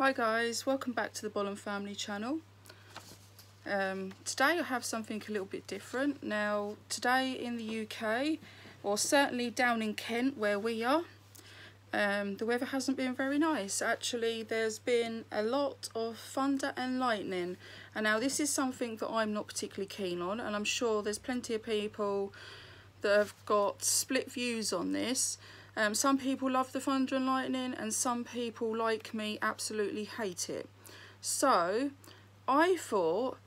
Hi guys, welcome back to the Bolham family channel. Today I have something a little bit different. Now today in the UK, or certainly down in Kent where we are, the weather hasn't been very nice. Actually there's been a lot of thunder and lightning, and now this is something that I'm not particularly keen on, and I'm sure there's plenty of people that have got split views on this. Some people love the thunder and lightning, and some people like me absolutely hate it. So I thought,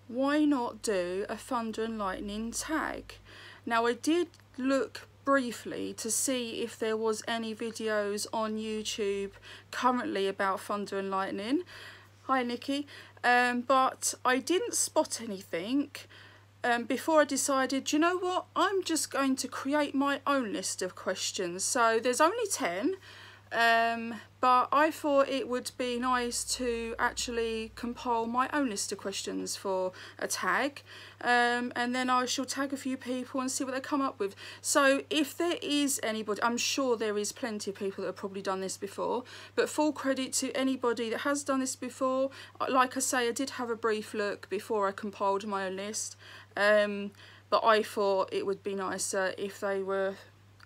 why not do a thunder and lightning tag? Now I did look briefly to see if there was any videos on YouTube currently about thunder and lightning. Hi Nikki. But I didn't spot anything. Before I decided, you know what, I'm just going to create my own list of questions. So there's only 10, but I thought it would be nice to actually compile my own list of questions for a tag, and then I shall tag a few people and see what they come up with. So if there is anybody, I'm sure there is plenty of people that have probably done this before, but full credit to anybody that has done this before. Like I say, I did have a brief look before I compiled my own list. But I thought it would be nicer if they were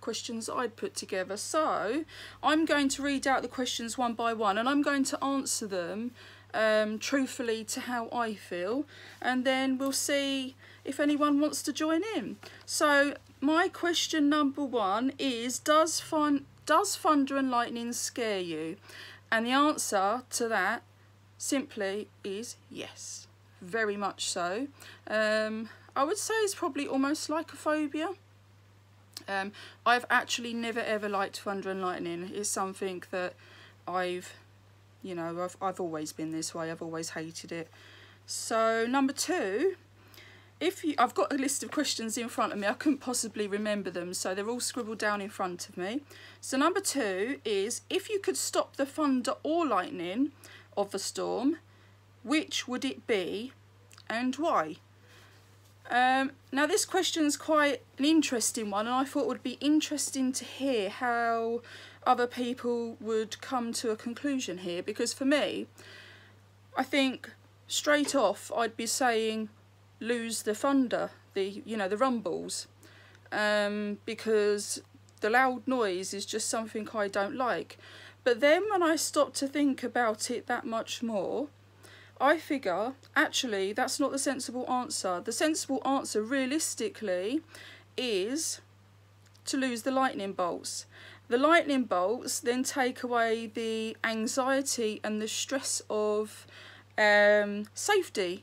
questions I'd put together. So I'm going to read out the questions one by one, and I'm going to answer them truthfully to how I feel, and then we'll see if anyone wants to join in. So my question number one is, does thunder and lightning scare you? And the answer to that simply is yes, very much so. I would say it's probably almost like a phobia. I've actually never ever liked thunder and lightning. It's something that I've always been this way. I've always hated it. So number two, I've got a list of questions in front of me. I couldn't possibly remember them, so they're all scribbled down in front of me. So number two is, if you could stop the thunder or lightning of the storm, which would it be and why? Now this question's quite an interesting one, and I thought it would be interesting to hear how other people would come to a conclusion here, because for me, I think straight off I'd be saying lose the thunder, the rumbles, because the loud noise is just something I don't like. But then when I stop to think about it that much more, I figure, actually, that's not the sensible answer. The sensible answer, realistically, is to lose the lightning bolts. The lightning bolts then take away the anxiety and the stress of safety.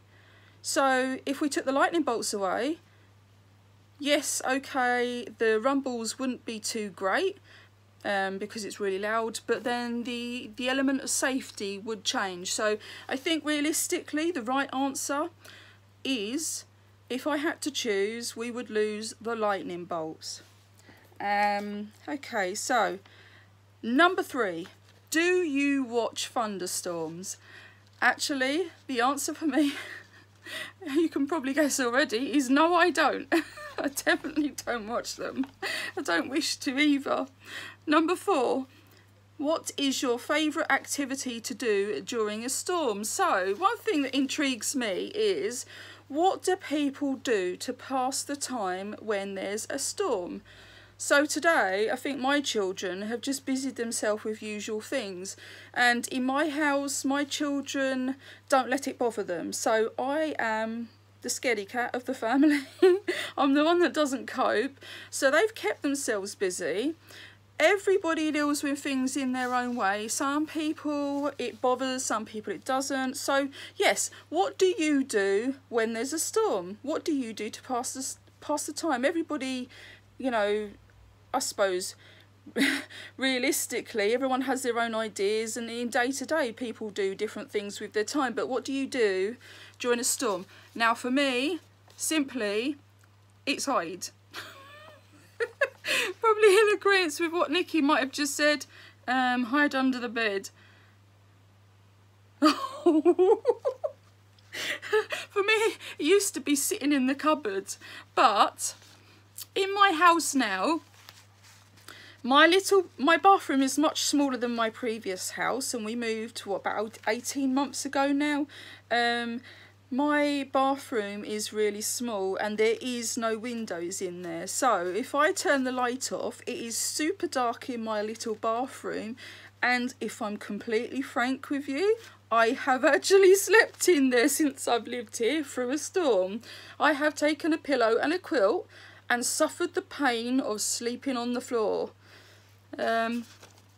So if we took the lightning bolts away, yes, okay, the rumbles wouldn't be too great, because it's really loud, but then the element of safety would change. So I think realistically the right answer is, if I had to choose, we would lose the lightning bolts. Okay, so number three, do you watch thunderstorms? Actually, the answer for me, you can probably guess already, is no, I don't. I definitely don't watch them. I don't wish to either. Number four, what is your favourite activity to do during a storm? So one thing that intrigues me is, what do people do to pass the time when there's a storm? So today, I think my children have just busied themselves with usual things, and in my house, my children don't let it bother them. So I am the scaredy cat of the family. I'm the one that doesn't cope. So they've kept themselves busy. Everybody deals with things in their own way. Some people it bothers, some people it doesn't. So yes, what do you do when there's a storm? What do you do to pass the time? Everybody, I suppose realistically everyone has their own ideas, and in day to day people do different things with their time. But what do you do during a storm? Now for me, simply, it's hide. Probably in agreement with what Nikki might have just said, hide under the bed. For me, it used to be sitting in the cupboard, but in my house now, My bathroom is much smaller than my previous house, and we moved, what, about 18 months ago now. My bathroom is really small and there is no windows in there, so if I turn the light off, it is super dark in my little bathroom. And if I'm completely frank with you, I have actually slept in there since I've lived here through a storm. I have taken a pillow and a quilt and suffered the pain of sleeping on the floor.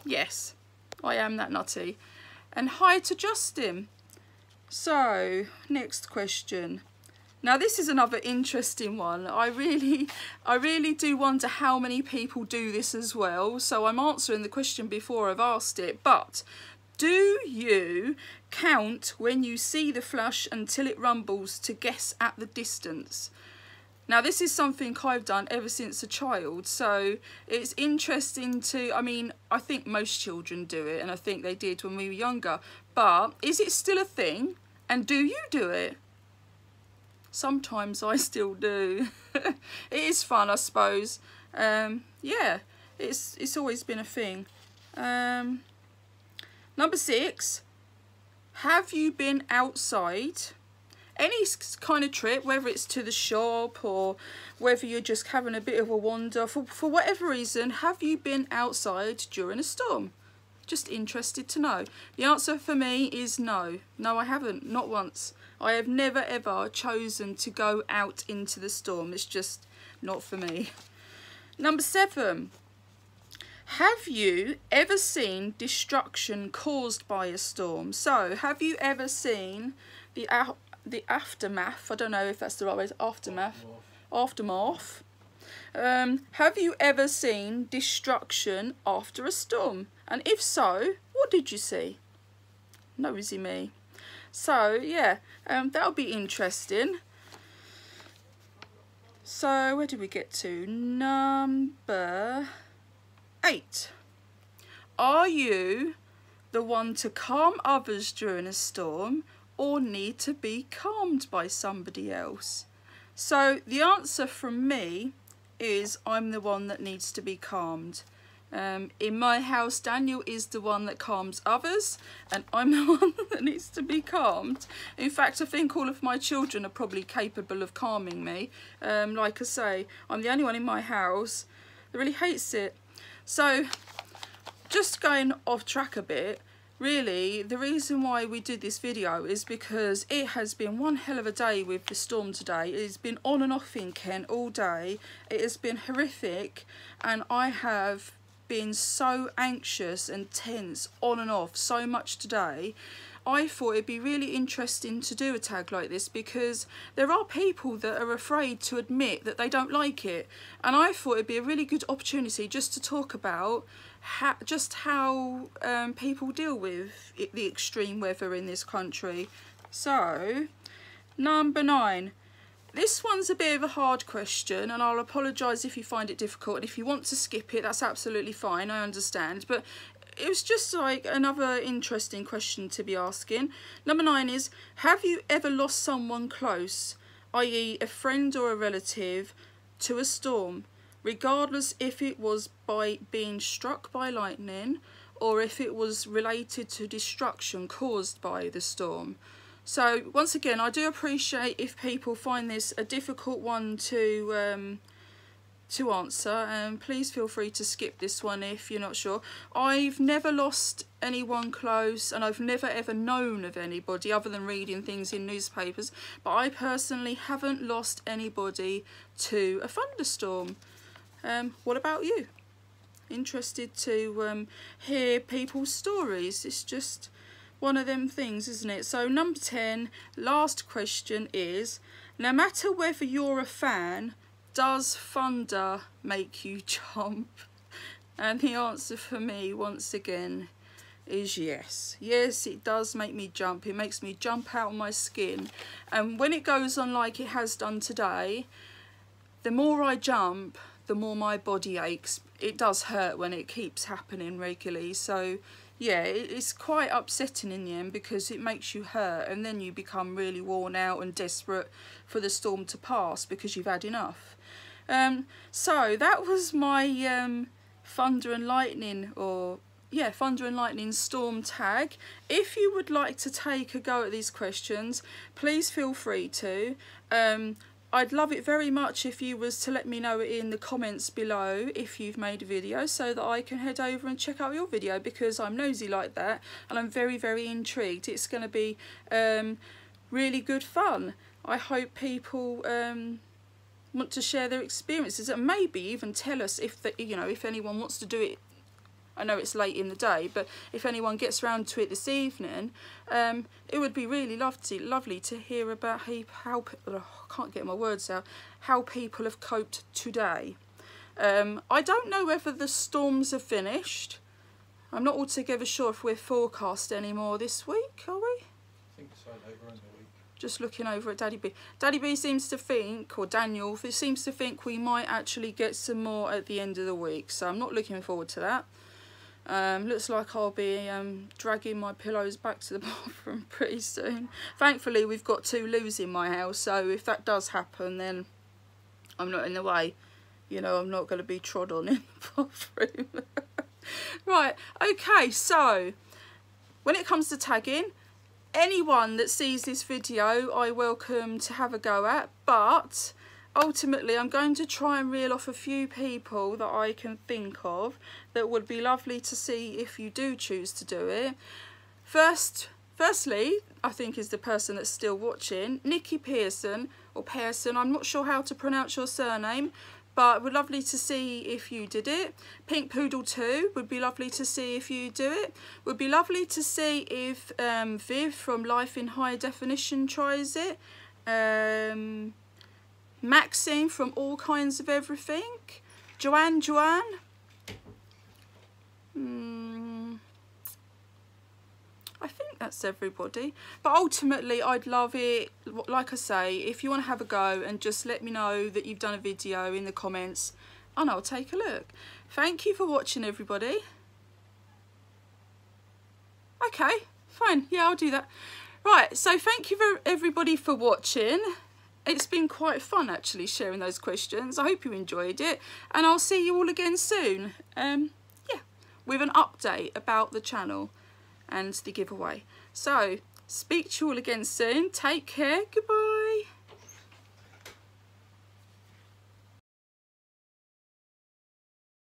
Yes, I am that nutty. And hi to Justin. So, next question. Now this is another interesting one. I really do wonder how many people do this as well. So I'm answering the question before I've asked it. But do you count when you see the flush until it rumbles to guess at the distance? Now this is something I've done ever since a child, so it's interesting to, I mean, I think most children do it, and I think they did when we were younger, but is it still a thing? And do you do it? Sometimes I still do. It is fun, I suppose. Yeah, it's always been a thing. Number 6, have you been outside? Any kind of trip, whether it's to the shop or whether you're just having a bit of a wander, for whatever reason, have you been outside during a storm? Just interested to know. The answer for me is no. No, I haven't. Not once. I have never ever chosen to go out into the storm. It's just not for me. Number 7. Have you ever seen destruction caused by a storm? So, have you ever seen the aftermath? I don't know if that's the right way. Aftermath. Have you ever seen destruction after a storm? And if so, what did you see? Nosy me. So yeah, that'll be interesting. So where did we get to? Number 8. Are you the one to calm others during a storm, or need to be calmed by somebody else? So the answer from me is I'm the one that needs to be calmed. In my house, Daniel is the one that calms others, and I'm the one that needs to be calmed. In fact, I think all of my children are probably capable of calming me. Like I say, I'm the only one in my house that really hates it. So, just going off track a bit, really, the reason why we did this video is because it has been one hell of a day with the storm today. It has been on and off in Kent all day. It has been horrific, and I have been so anxious and tense on and off so much today. I thought it'd be really interesting to do a tag like this because there are people that are afraid to admit that they don't like it, and I thought it'd be a really good opportunity just to talk about how people deal with the extreme weather in this country. So, number 9. This one's a bit of a hard question, and I'll apologise if you find it difficult, and if you want to skip it, that's absolutely fine, I understand, but it was just like another interesting question to be asking. Number 9 is, have you ever lost someone close, i.e. a friend or a relative, to a storm, regardless if it was by being struck by lightning or if it was related to destruction caused by the storm? So once again, I do appreciate if people find this a difficult one to answer, and please feel free to skip this one if you're not sure. I've never lost anyone close, and I've never ever known of anybody other than reading things in newspapers, but I personally haven't lost anybody to a thunderstorm. What about you? Interested to hear people's stories. It's just one of them things, isn't it? So number 10, last question is, no matter whether you're a fan, does thunder make you jump? And the answer for me, once again, is yes. Yes, it does make me jump. It makes me jump out of my skin. And when it goes on like it has done today, the more I jump, the more my body aches. It does hurt when it keeps happening regularly. So yeah, it's quite upsetting in the end because it makes you hurt, and then you become really worn out and desperate for the storm to pass because you've had enough. So that was my thunder and lightning, or yeah, thunder and lightning storm tag. If you would like to take a go at these questions, please feel free to. I'd love it very much if you was to let me know in the comments below if you've made a video, so that I can head over and check out your video, because I'm nosy like that and I'm very, very intrigued. It's going to be really good fun. I hope people want to share their experiences and maybe even tell us if if anyone wants to do it. I know it's late in the day, but if anyone gets around to it this evening, it would be really lovely to hear about how I can't get my words out, how people have coped today. I don't know whether the storms are finished. I'm not altogether sure if we're forecast anymore this week, are we? I think so, later in the week. Just looking over at Daddy B. Daddy B seems to think, or Daniel seems to think, we might actually get some more at the end of the week, so I'm not looking forward to that. Looks like I'll be dragging my pillows back to the bathroom pretty soon. Thankfully we've got 2 loos in my house, so if that does happen, then I'm not in the way. You know, I'm not going to be trod on in the bathroom. Right, okay, so when it comes to tagging, anyone that sees this video I welcome to have a go at, but ultimately I'm going to try and reel off a few people that I can think of that would be lovely to see if you do choose to do it. Firstly, I think is the person that's still watching, Nikki Pearson, or Pearson, I'm not sure how to pronounce your surname, but would lovely to see if you did it. Pink Poodle 2, would be lovely to see if you do it. Would be lovely to see if Viv from Life in High Definition tries it. Maxine from All Kinds of Everything. Joanne. I think that's everybody. But ultimately, I'd love it, like I say, if you want to have a go and just let me know that you've done a video in the comments and I'll take a look. Thank you for watching, everybody. Okay, fine. Yeah, I'll do that. Right, so thank you everybody for watching. It's been quite fun actually sharing those questions. I hope you enjoyed it, and I'll see you all again soon. Yeah, with an update about the channel and the giveaway. So, speak to you all again soon. Take care. Goodbye.